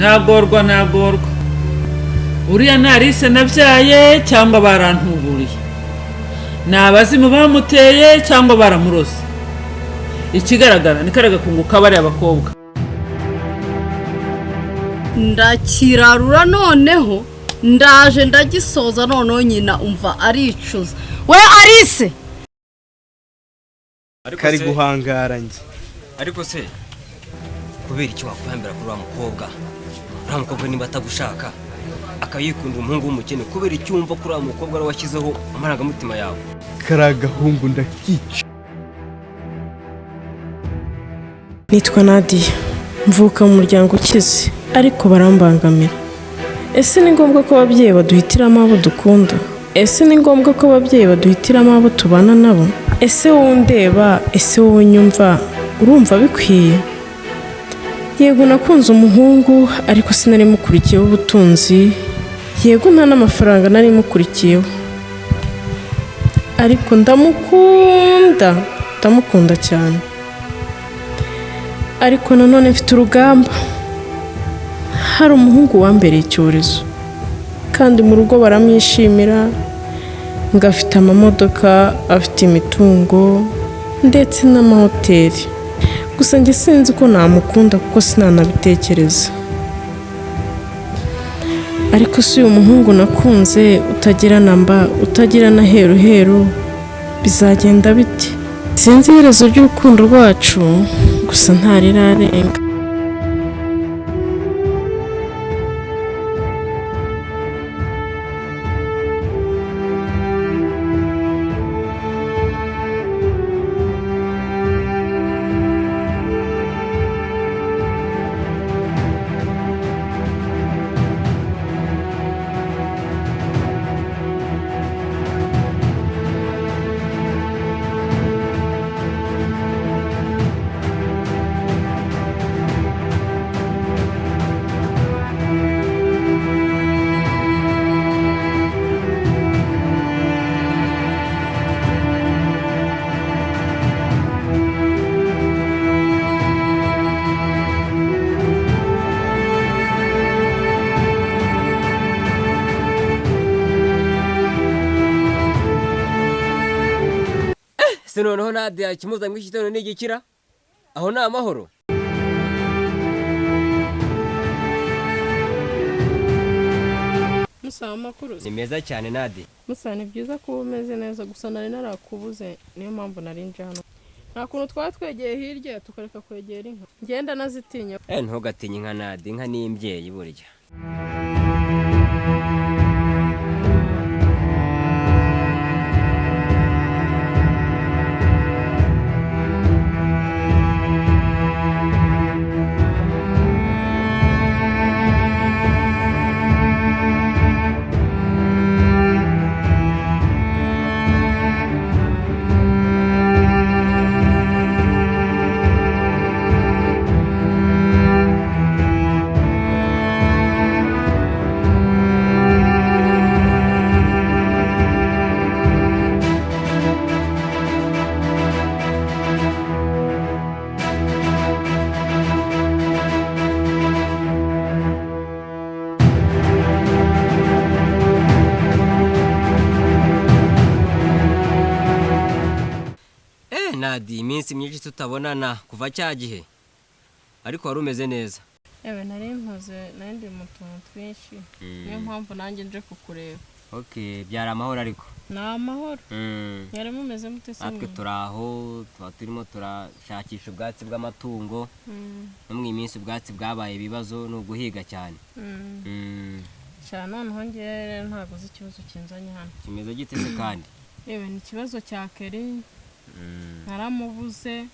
nagorwa uriya narise nabyaye cyangwa barantuburiye nabazimu bamuteye cyangwa baramurose ikigaragara ni karaga kunguka bari abakobwa ndakirarura noneho ndaje ndagisoza noneho nyina umva aricuza we arise kari guhangara njye ariko se kubera icyo wakwambira kuri wa mukobwa niba atagushaka akayikunda umuhungu w'umukene kubera icyumva kuri wa mukobwa ari washyizeho amarangamutima yawe karagahungu ndakica. Nitwa Nadia mvuka mu muryango ukize ariko barambangamira. Ese ni ngombwa ko ababyeyi baduhitiramo abo dukunda? Ese ni ngombwa ko ababyeyi baduhitiramo abo tubana nabo? Ese wowe undeba, ese wowe unyumva, urumva bikwiye? Yego nakunze umuhungu ariko sinari mukurikiyeho ubutunzi, yego nta n'amafaranga nari mukurikiyeho, ariko ndamukunda cyane. Ariko nanone mfite urugamba. Hari umuhungu wambereye icyorezo kandi mu rugo baramwishimira, ngafite amamodoka, afite imitungo ndetse n'amahoteli. Gusa njye sinzi ko namukunda kuko sinanabitekereza. Ariko si uyu muhungu nakunze utagira namba, utagira na heru, bizagenda bite? Sinzi iherezo ry'urukundo rwacu, gusa ntarirarenga. Se noneho Nadia kimuza mu gitondo n'igikira aho na amahoro. Musa makuru Ni meza cyane Nadia. Musa ni byiza ko umeze neza, gusa nari narakubuze, niyo mpamvu nari nje hano. Nta kuntu twatwegeye hirya tukareka kwegera inka. Ngenda nazitinya. Ntugatinye inka Nadia, inka ni imbyeyi burya. Nadia, iminsi myinshi tutabonana kuva cyagihe. Ariko wari umeze neza. Ewe nari mpoze nandi mu tuntu twinshi. Niyo mpamvu nanjye nje kukureba. Okay, byara amahoro ariko. Na amahoro. Yari mumeze mute se? Atwe turaho, turimo turashakisha ubwatsi bw'amatungo. No mu iminsi ubwatsi bwabaye ibibazo no guhiga cyane. Cyane noneho ngiye ntago uzi ikibazo kinzanye hano. Kimeze gite se kandi? Ewe ni ikibazo cya Keri. Naramubuze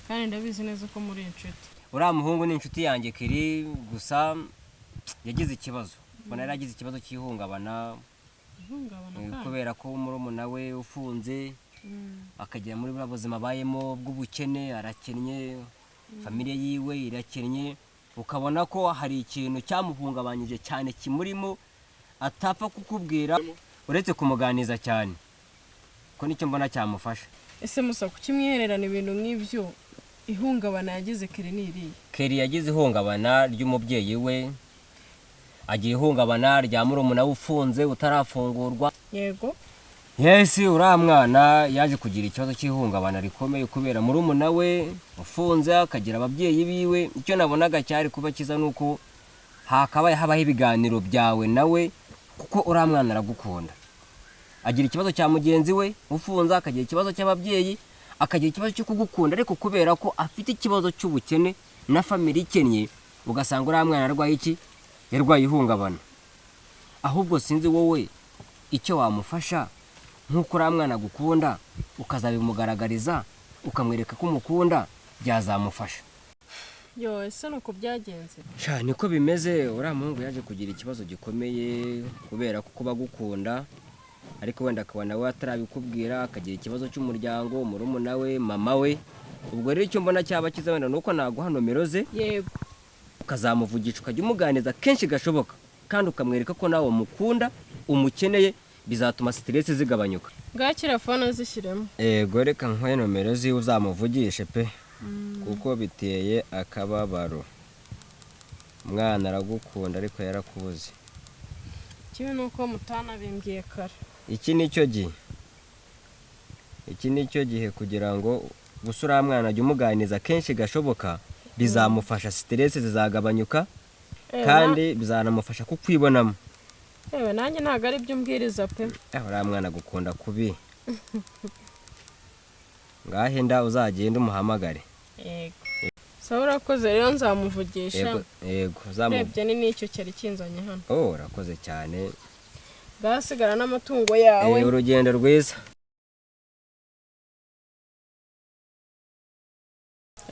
kandi ndabizi neza ko muri inshuti. Uriya muhungu ni inshuti yanjye Keri, gusa yagize ikibazo. Bona yaragize ikibazo cy'ihungabana kubera ko murumuna we ufunze akagera muri buzima bayemo bw'ubukene, arakennye, familie yiwe irakennye, ukabona ko hari ikintu cyamuhungabanyije cyane kimurimo atapfa kukubwira uretse kumuganiza cyane. Ko nicyo mbona cyamufasha. Ese Musa kuki mwihererana ibintu nk'ibyo? ihungabana yagize Keri ni irihe? Keri yagize ihungabana ry'umubyeyi we, agiye ihungabana rya murumuna we ufunze utarafungurwa. Yego. Yes, uriya mwana yaje kugira ikibazo cy'ihungabana rikomeye kubera murumuna we ufunze, akagira ababyeyi biwe. Icyo nabonaga cyari kuba kiza nuko hakabaye habaho ibiganiro byawe nawe, kuko uriya mwana aragukunda. Agira ikibazo cya mugenzi we ufunze, akagira ikibazo cy'ababyeyi, akagira ikibazo cyo kugukunda, ariko kubera ko afite ikibazo cy'ubukene na family ikennye, ugasanga uriya mwana arwaye iki? Yarwaye ihungabana. Ahubwo sinzi wowe icyo wamufasha, nkuko uriya mwana agukunda ukazabimugaragariza, ukamwereka ko umukunda, byazamufasha. Yo, ese nuko byagenze? Sha niko bimeze. Uriya muhungu yaje kugira ikibazo gikomeye kubera ko kuba gukunda, ariko wenda akabona we atarabikubwira, akagira ikibazo cy'umuryango, murumuna we, mama we. Ubwo rero icyo mbona cyaba kiza wenda nuko naguha nomero ze. Yego. Ukazamuvugisha, ukajya umuganiza kenshi gashoboka, kandi ukamwereka ko nawe umukunda, umukeneye, bizatuma stress zigabanyuka. Ngakira fone zishyiremo. Yego, reka nkwaye nomero ze uzamuvugishe pe. Kuko biteye akababaro. Mwana aragukunda ariko yarakubuze. Kibe nuko mutanabimbwiye kare. Iki nicyo gihe kugira ngo gusura mwana ajye umuganiza kenshi gashoboka, bizamufasha, stress zizagabanyuka, kandi bizanamufasha kukwibonamo. Ewe nanjye ntago ari byo umbwiriza pe. Uriya mwana gukunda kubi. Ngahenda uzagenda umuhamagare. Yego. Sawa, urakoze rero nzamuvugisha. Yego, urebye ni n'icyo cyari kinzanye hano. Oh, urakoze cyane. Gasigara n'amatungo yawe. Urugendo rwiza.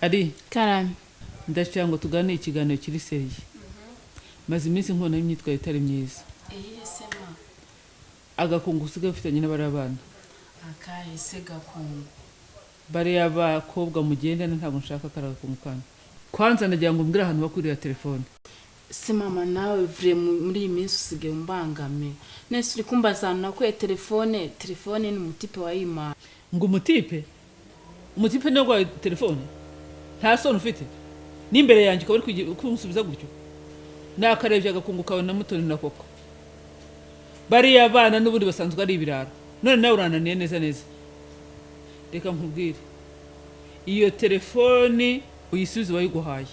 Ari Karame. ndashaka ngo tugane ikiganiro kiri seriye. Maze iminsi nkona imyitwarire itari myiza. Sema. Agakungu usigaye ufitanye n'abari abana. Akahise gakungu. Bariya bakobwa mugendana ntabwo nshaka karagakungu kanyu. Kwanza ndagira ngo umbwire ahantu bakurira telefone. Se mama, nawe vure muri iyi minsi usigaye umbangame. Nese uri kumbazana nakuye telefone ni umutipe wayima. Ngo umutipe niyo gwa telefone. Nta soni ufite. N'imbere yanjye ukaba uri kumusubiza gutyo. Nakarebye agakungu kawe na Mutoni na Koko. Bariya abana n'ubundi basanzwe ari ibirara. None nawe urananiye neza. Reka nkubwire. Iyo telefone uyisubize bayiguhaye.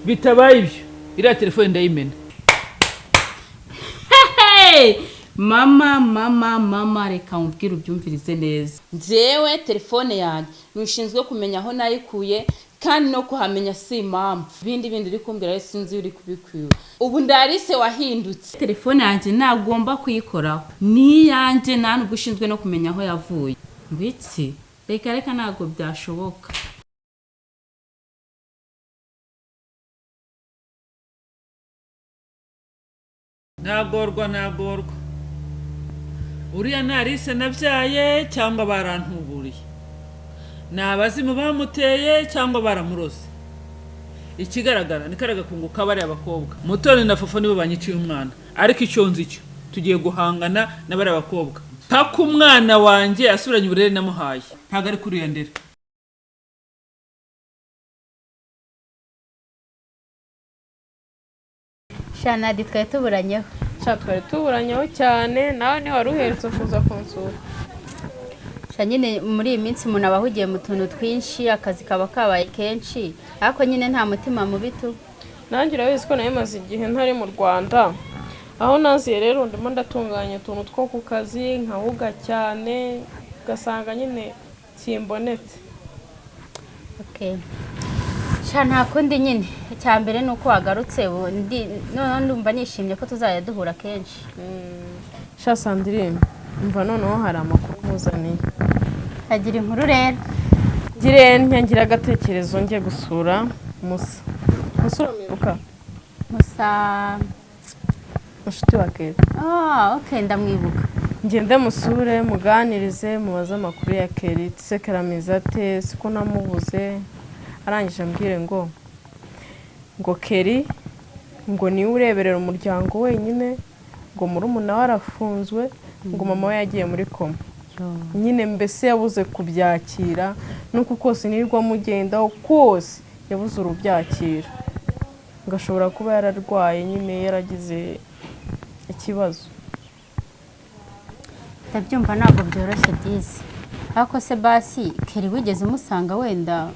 Bitabaye ibyo, iriya telefone ndayimena. Mama, reka nkubwire ubyumvirize neza. Njyewe telefone yanjye nishinzwe kumenya aho nayikuye, kandi no kuhamenya si impamvu. Bindi uri kumbwira rero sinzi uri kubikwiye. Ubu ndarise wahindutse. Telefone yanjye nagomba kuyikoraho. Ni yanjye nta nubwo ushinzwe no kumenya aho yavuye. Ngwiki, reka ntabwo byashoboka. Nagorwa. Uriya narise nabyaye cyangwa barantuburiye. Nabazimu bamuteye cyangwa baramurose. Ikigaragara ni karagakungu kabari abakobwa. Mutoni na Fofo nibo banyiciye umwana. Ariko icyo nzi cyo tugiye guhangana n'abari abakobwa. Paka umwana wanjye asubiranye uburere namuhaye. Ntago ari kuri yandera. Shanadi twari tuburanyeho. Twari tuburanyeho cyane, nawe ni wari uherutse kuza kunsura. Nyine muri iyi minsi umuntu aba ahugiye mu tuntu twinshi, akazi kaba kabaye kenshi, ariko nyine nta mutima mubi tu. Nanjye urabizi ko nayo maze igihe ntari mu Rwanda. Aho naziye rero ndimo ndatunganya utuntu two ku kazi, nkahuga cyane, ugasanga nyine kimbonetse. Okay. Nta kundi nyine. Icya mbere ni uko wagarutse, none ndumva nishimye ko tuzajya duhura kenshi. Sandrine, umva noneho hari amakuru muzaniye. Agira inkuru rero. Ngira agatekerezo ngiye gusura Musa. Musura mwibuka? Musa mushuti wa Keri. Okay, ndamwibuka. Ngende musure, muganirize, mubaze amakuru ya Keri, tsekeramiza ate, siko namubuze. Arangije ambwire ngo Keri ngo niwe ureberera umuryango wenyine, ngo murumuna we arafunzwe, ngo mama we yagiye muri koma. nyine mbese yabuze kubyakira nuko kose nirirwa mugendaho kose yabuze urubyakira, ngashobora kuba yararwaye nyine yaragize ikibazo. ndabyumva ntabwo byoroshye byiza, ariko se basi Keri wigeze umusanga wenda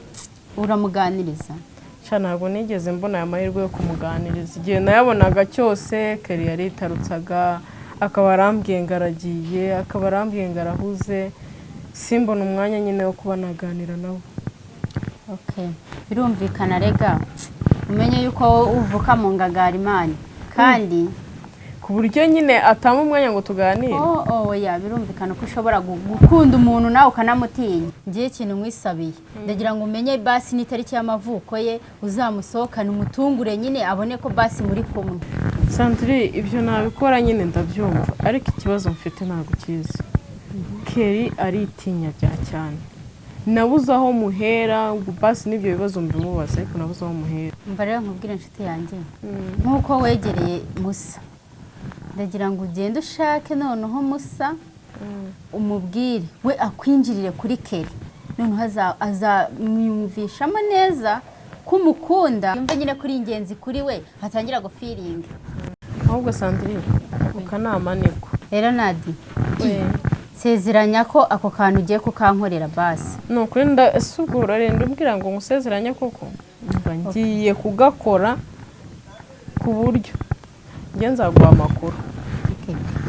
uramuganiriza? ntabwo nigeze mbona aya mahirwe yo kumuganiriza, igihe nayabonaga cyose Keri yaritarutsaga, akaba arambwiye ngo aragiye, akaba arambwiye ngo arahuze, simbona umwanya nyine wo kuba naganira nawe. birumvikana rega, umenye yuko uvuka mu ngagarimani kandi ku buryo nyine atama umwanya ngo tuganire. oya birumvikana ko ushobora gukunda umuntu nawe ukanamutinya. ngiye ikintu nkwisabiye, ndagira ngo umenye basi n'itariki y'amavuko ye uzamusohokane umutungure nyine abone ko basi muri kumwe. Sandrine, ibyo nabikora nyine ndabyumva, ariko ikibazo mfite ntabwo kizi. Keri aritinya bya cyane, nabuze aho muhera ngo basi n'ibyo bibazo mbimubaza, ariko nabuze aho muhera. mva rero nkubwire inshuti yanjye, nk'uko wegereye Musa, ndagira ngo ugende ushake noneho Musa umubwire we akwinjirire kuri Keri, noneho azamwumvishamo neza ko umukunda, yumve nyine kuri ingenzi kuri we, hatangira gufiringa. ahubwo Sandrine, ukanama niko rero Nadi, sezeranya ko ako kantu ugiye kukankorera basi. nukuri ndasubura renda umbwira ngo musezeranye koko, ngiye kugakora ku buryo njye nzaguha amakuru.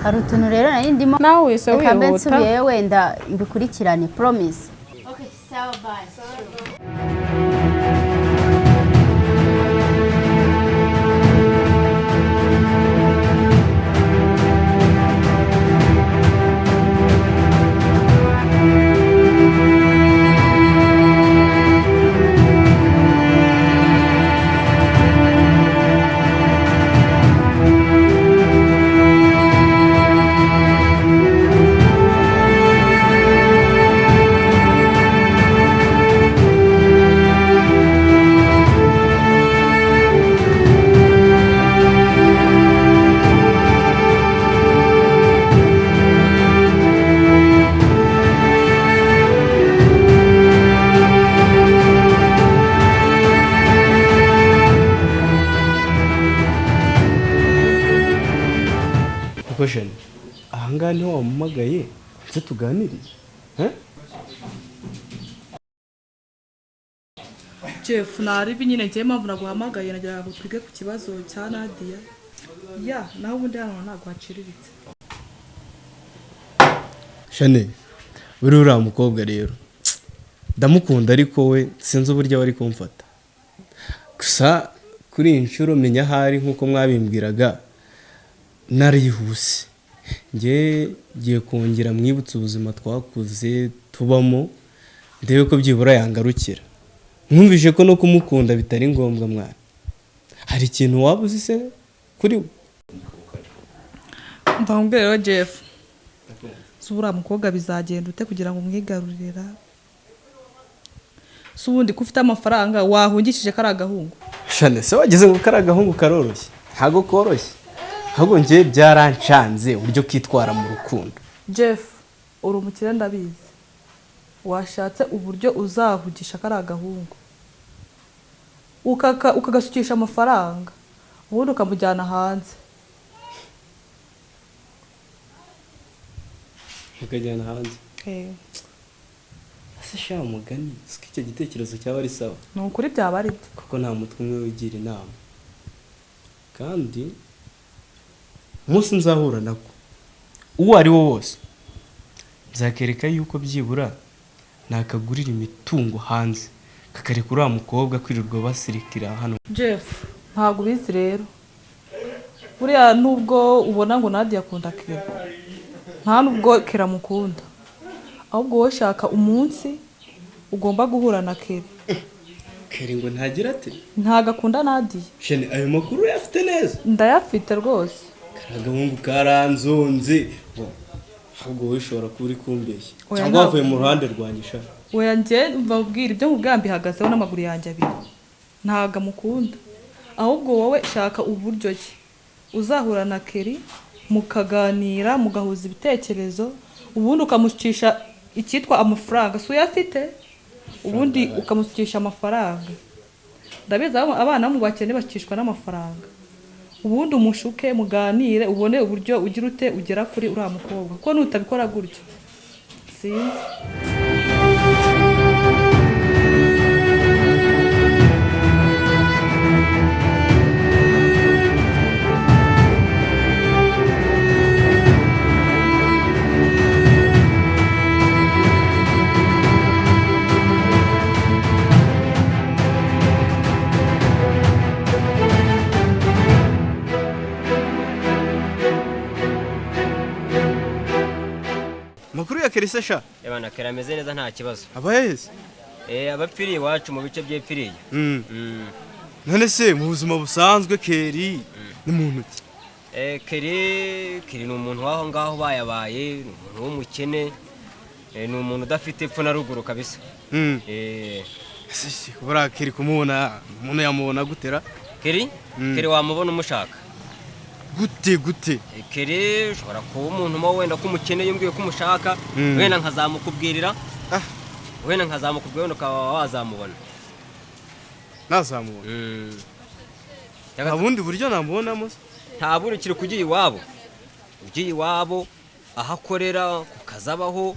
hari utuntu rero nari ndimo nawe wese wihuta, reka nsubiye wenda mbikurikirane, promise. sawa basi. ahangaha niho wampamagaye nze tuganire? Jeff, naribi nyine ngiye mpamvu naguhamagaye, nagira ngo twige ku kibazo cya Nadia. naho ubundi hano ntabwo haciriritse. Shane, uriya mukobwa rero ndamukunda, ariko we sinzi uburyo bari kumfata. Gusa kuri iyi nshuro menya ahari nk'uko mwabimbwiraga narihuse, ngiye kongera mwibutsa ubuzima twakuze tubamo, ndebe ko byibura yangarukira. Mwumvise ko no kumukunda bitari ngombwa mwana. Hari ikintu waba uzi se kuri we? Ndamubwira rero Jeff, subura mukobwa bizagenda ute kugira ngo umwigarurira? Subundi ko ufite amafaranga wahungishije kari agahungu. Shane, se wageze ngo kari agahungu karoroshye? Ntago koroshye. Ahubwo ngiye byarancanze uburyo kitwara mu rukundo. Jeff, uri umukire ndabizi. Washatse uburyo uzavugisha kari agahungu, ukagasukisha amafaranga, ubundi ukamujyana hanze. Ukajyana hanze? Ase sha umugani, siko icyo gitekerezo cyaba ari sawa? Ni ukuri byaba ari byo, kuko nta mutwe umwe wigira inama. Kandi umunsi nzahura nako uwo ari wo wose, nzakereka yuko byibura nakagurira imitungo hanze, kakareka uriya mukobwa kwirirwa basirikira hano. Jeff, ntabwo ubizi rero. Buriya nubwo ubona ngo Nadia akunda Kera, nta nubwo Kera mukunda. Ahubwo wowe shaka umunsi ugomba guhura na Kera. Kera ngo ntagira ate? Ntago akunda Nadia. Shene, ayo makuru yafite neza? Ndayafite rwose. Karagahungu karanzonze. Ahubwo wowe ushobora kuba uri kumbeshya, cyangwa wavuye mu ruhande rwanjye sha. Oya njye mbabwira ibyo nkubwira mbihagazeho n'amaguru yanjye abiri. Ntago amukunda. Ahubwo wowe shaka uburyo ki uzahura na Keri, mukaganira, mugahuza ibitekerezo, ubundi ukamusukisha icyitwa amafaranga si uyafite ubundi ukamusukisha amafaranga ndabizi abana mu bakene bakishwa n'amafaranga ubundi umushuke muganire ubone uburyo ugira ute ugera kuri uriya mukobwa kuko nutabikora gutyo sinzi makuru ya Kelisa sha Ebana Kera ameze neza nta kibazo. abayeze Abapfiriye iwacu mu bice by'epfiriye. none se mu buzima busanzwe Keri ni muntu ki Keri ni umuntu waho ngaho bayabaye, ni umuntu w'umukene, ni umuntu udafite epfo na ruguru kabisa. kubura Keri kumubona umuntu yamubona gutera Keri wamubona umushaka. gute Keri ushobora kuba umuntu mo wenda ko umukene yumbwiye ko umushaka wenda nkazamukubwirira wenda nkazamukubwira ukaba wazamubona nazamubona nta bundi buryo namubonamo nta bundi kiri kugiye iwabo aho akorera kukazabaho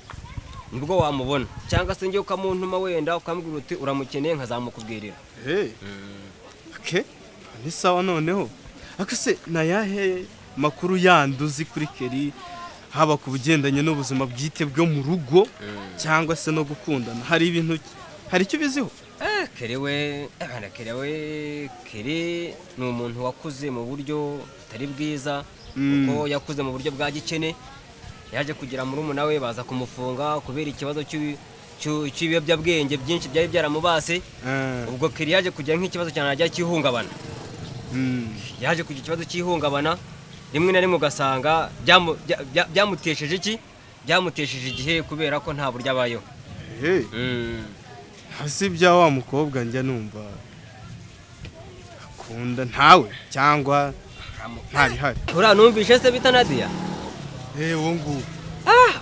nibwo wamubona cyangwa se ngiye ukamuntuma wenda ukambwira uti uramukeneye nkazamukubwirira ni sawa noneho akase nayahe makuru yanduzi kuri Keri haba ku bugendanye n'ubuzima bwite bwo mu rugo cyangwa se no gukundana hari icyo biziho Keri ni umuntu wakuze mu buryo butari bwiza kuko yakuze mu buryo bwa gikene yaje kugira murumuna we baza kumufunga kubera ikibazo cy'ibiyobyabwenge byinshi byari byaramubase ubwo Keri yaje kugira nk'ikibazo cyane ajya cyihungabana yaje kugira ikibazo cy'ihungabana rimwe na rimwe ugasanga byamutesheje igihe kubera ko nta buryo abayeho hasi bya wa mukobwa njya numva akunda ntawe cyangwa ntabihari uriya numvishe se bita Nadia uwo nguwo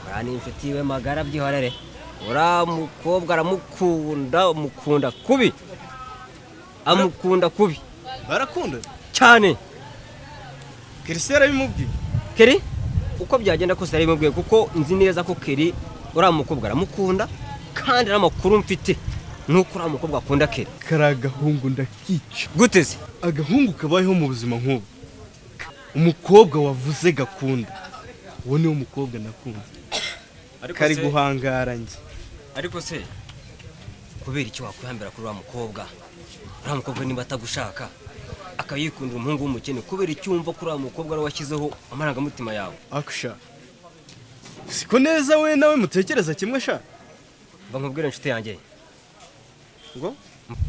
uriya ni inshuti we magara byihorere uriya mukobwa amukunda kubi barakunda cyane Keri se yarabimubwiye Keri uko byagenda kose yarabimubwiye kuko nzi neza ko Keri uriya mukobwa aramukunda kandi n'amakuru mfite nuko uriya mukobwa akunda Keri karagahungu ndakica gute se agahungu kabayeho mu buzima nk'ubu umukobwa wavuze gakunda uwo niwo mukobwa nakunda kari guhangara njye ariko se kubera icyo wakwihambira kuri uriya mukobwa niba atagushaka akayikundira umuhungu w'umukene kubera icyumva kuri uriya mukobwa ari washyizeho amarangamutima yawe akusha siko neza we nawe mutekereza kimwe sha mva nkubwire inshuti yanjye ngo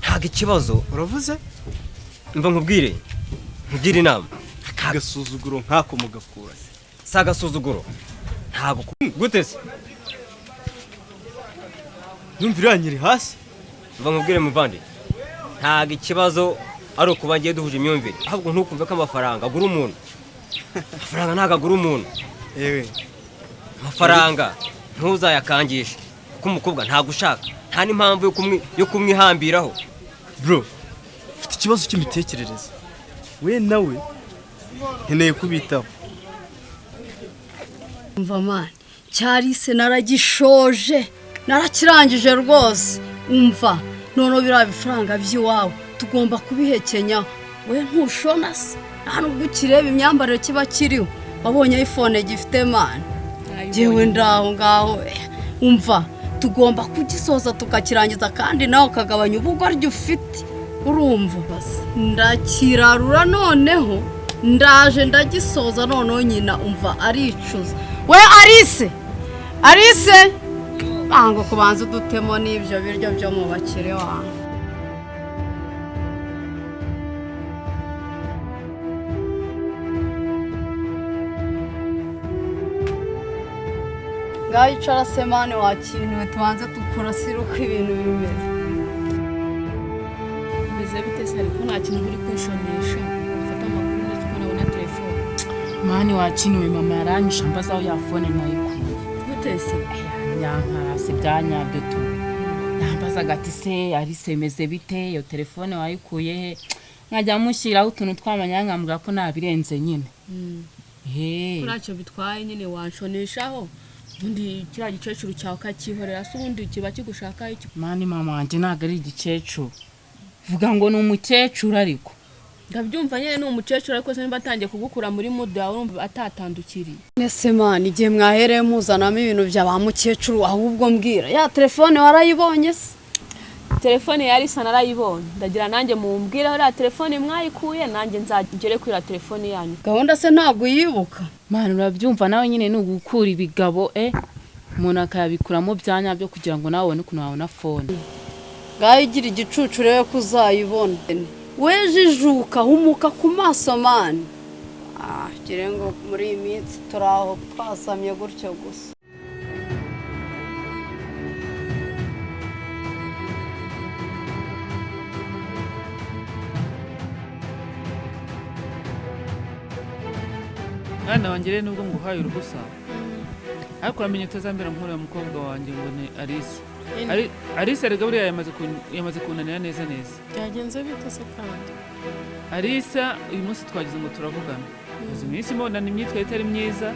ntago ikibazo uravuze mva nkubwire inama agasuzuguro nkako mugakura si agasuzuguro ntago gute se yumvira nyiri hasi mva nkubwire muvandi ntago ikibazo ari ukuba ngiye duhuje imyumvire ahubwo ntukumve ko amafaranga agura umuntu amafaranga ntago agura umuntu amafaranga ntuzayakangishe kuko umukobwa ntago ushaka nta n'impamvu yo kumwihambiraho bro ufite ikibazo cy'imitekerereze we nawe nkeneye kubitaho umva mani cyarise naragishoje narakirangije rwose umva none biriya bifaranga by'iwawe tugomba kubihekenya we ntushona se nta nubwo ukireba imyambarire kiba kiriho wabonye iPhone gifite mani jewe ndaho ngaho umva tugomba kugisoza tukakirangiza kandi nawe ukagabanya ubugoryi ufite urumva basi ndakirarura noneho ndaje ndagisoza noneho nyina umva aricuza we Arise bango kubanza udutemo n'ibyo biryo byo mu bakire wanyu ngaho icara semane wakintuwe tubanze tukurasira uko ibintu bimeze bimeze bite se ariko nta kintu uri kwishonesha ufata amakuru ndetse ukabona telefone mani wakiniwe mama yaranyisha mbaza aho ya fone nayikuye bite se nyankarasi bya nyabyo tu yambazaga ati se Alice meze bite iyo telefone wayikuye he nkajya mushyiraho utuntu tw'amanyanga mbwira ko nabirenze nyine kuracyo bitwaye nyine wanshoneshaho ubundi kiriya gikecuru cyawe kakihorera se ubundi kiba kigushaka iki mani mama wanjye ntabwo ari igikecuru vuga ngo ni umukecuru ariko ndabyumva nyine ni umukecuru ariko se nimba atangiye kugukura muri muda yawe urumva atatandukiriye nese mani igihe mwahereye muzanamo ibintu bya ba mukecuru ahubwo mbwira ya telefone warayibonye se telefone yari isa narayibonye ndagira nanjye mumbwire aho telefone mwayikuye nanjye nzagere kuri telefone yanyu gahunda se ntabwo yibuka mani urabyumva nawe nyine ni ugukura ibigabo umuntu akayabikuramo byanya byo kugira ngo nawe ubone ukuntu wabona fone ngaho igira igicucu rero ko uzayibona wejijuka humuka ku maso mani gire ngo muri iyi minsi turaho twasamye gutyo gusa mwana wanjye rero nubwo nguhaye uruhusa ariko uramenye utazambera nk'uriya mukobwa wanjye ngo ni Alice rega buriya yamaze kunanira neza byagenze bite se kandi Alice uyu munsi twagize ngo turavugana izi minsi mbonana imyitwarire itari myiza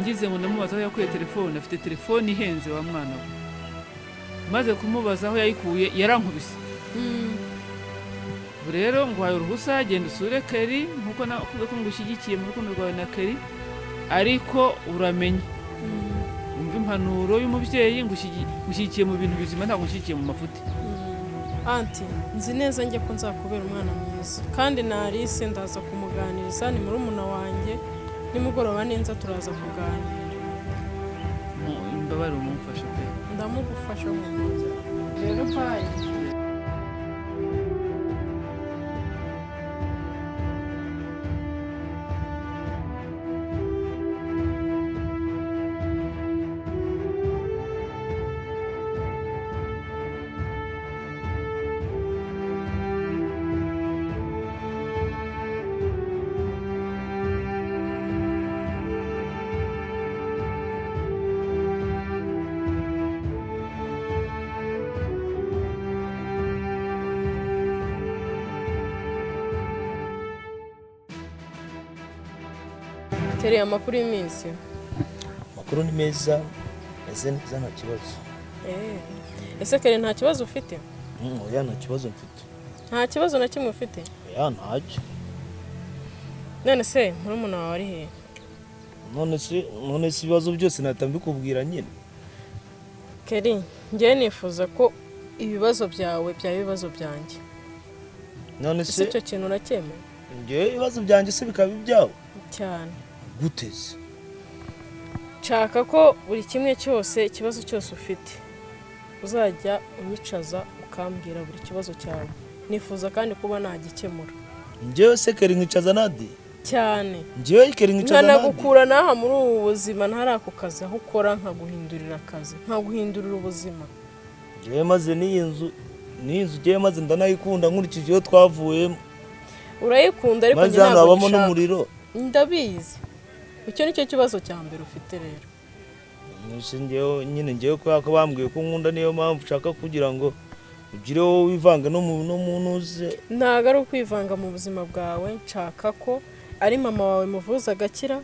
ngize ngo ndamubaza aho yakuye telefone afite telefone ihenze wa mwana we maze kumubaza aho yayikuye yarankubise rero nguhaye uruhusa genda usure Kelly nkuko nakuvuga ko ngushyigikiye mu rukundo rwawe na Kelly ariko uramenye umva impanuro y'umubyeyi ngushyigikiye mu bintu bizima ntabwo ngushyigikiye mu mafuti anti nzi neza njye ko nzakubera umwana mwiza kandi na Alice ndaza kumuganiriza ni murumuna wanjye nimugoroba neza turaza kuganira imbabare umumfashe pe ndamugufasha mu nzu rero payi Kelly amakuru y'iminsi amakuru ni meza ese neza nta kibazo ese Kelly nta kibazo ufite oya nta kibazo mfite nta kibazo na kimwe ufite oya ntacyo none se murumuna wawe ari he none se ibibazo byose natambikubwira nyine Kelly njye nifuza ko ibibazo byawe byaba ibibazo byanjye none se icyo kintu nacyemeye njye ibibazo byanjye se bikaba ibyawe cyane guteze nshaka ko buri kimwe cyose ikibazo cyose ufite uzajya unyicaza ukambwira buri kibazo cyawe nifuza kandi kuba nagikemura njyewe se Kelly nkicaza nadi cyane njyewe Kelly nkicaza nadi nkanagukura naha muri ubu buzima ntari ako kazi aho ukora nkaguhindurira akazi nkaguhindurira ubuzima njyewe maze n'iyi nzu njyewe maze ndanayikunda nkurikije iyo twavuyemo urayikunda ariko njye ntabwo habamo n'umuriro ndabizi icyo nicyo kibazo cya mbere ufite rero njyewe kubera ko bambwiye ko nkunda niyo mpamvu ushaka kugira ngo ugire wowe wivanga no mu ntuze ntabwo ari ukwivanga mu buzima bwawe nshaka ko ari mama wawe muvuza agakira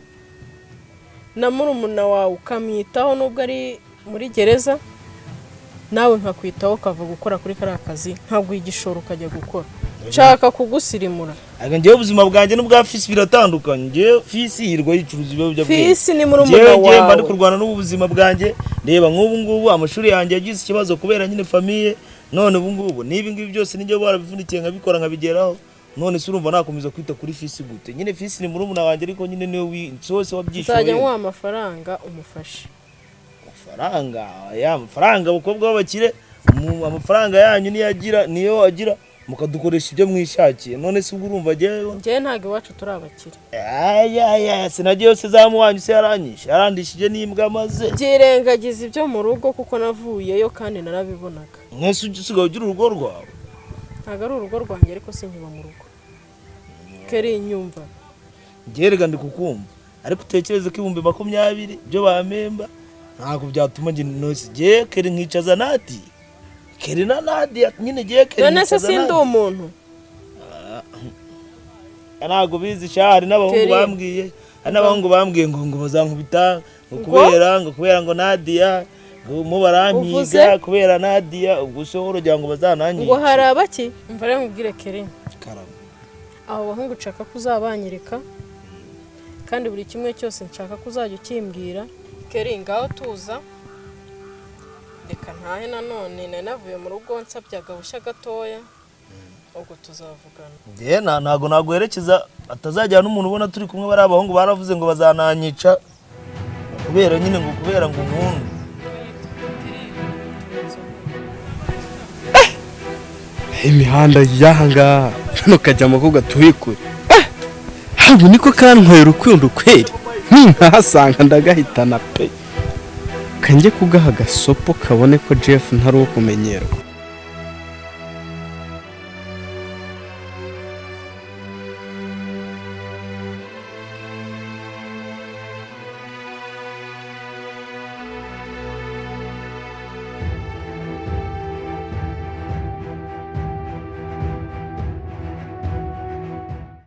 na murumuna wawe ukamwitaho nubwo ari muri gereza nawe nkakwitaho ukava gukora kuri kariya kazi nkaguha igishoro ukajya gukora nshaka kugusirimura njyewe ubuzima bwanjye n'ubwa Fisi biratandukanye njyewe Fisi yirwa yicuruza ibiyobyabwenge Fisi ni murumuna wawe njyewe mba ndi kurwana n'ubu buzima bwanjye reba nk'ubu ngubu amashuri yanjye yagize ikibazo kubera nyine famiye none ubu ngubu n'ibi ngibi byose nijye barabivunikiye nkabikora nkabigeraho none se urumva nakomeza kwita kuri Fisi gute nyine Fisi ni murumuna wanjye ariko nyine niwe wose wabyishoye nzajya nkuha amafaranga umufashe amafaranga abakobwa b'abakire amafaranga yanyu niyo agira mukadukoresha ibyo mwishakiye none se ubwo urumva njyewe ntabwo iwacu turi abakire sinagiye yose zamuwanyu se yarandishije n'imbwa maze byirengagiza ibyo mu rugo kuko navuyeyo kandi narabibonaga mwese usigaye ugira urugo rwawe ntabwo ari urugo rwanjye ariko sinkiba mu rugo Kelly nyumva njyewe reka ndi kukumva ariko utekereze ko 20,000 byo bamemba ntabwo byatuma njye nose giye keri nkicaza Nadi keri na Nadi nyine giye keri none se sindi umuntu ntabwo bizi shari n'abahungu bambwiye n'abahungu bambwiye ngo bazankubita ngo kubera ngo Nadia ngo mubarampiga kubera Nadia ubwo se urujya ngo bazananyica ngo hari abaki mva rero nkubwire Keri karabo abo bahungu nshaka kuzabanyereka kandi buri kimwe cyose nshaka kuzajya ukimbwira Keri ngaho tuza reka ntahe nanone navuye mu rugo nsabye agahushya gatoya ubwo tuzavugana ntago naguherekeza atazajya n'umuntu ubona turi kumwe bari abahungu baravuze ngo bazananyica kubera nyine ngo kubera ngo umuntu imihanda y'ahangaha hano kajya amakobwa tuhikure haba niko kantwaye urukundo kweri nkahasanga ndagahitana pe kanjye kugaha agasopo kabone ko Jeff ntari uwo kumenyerwa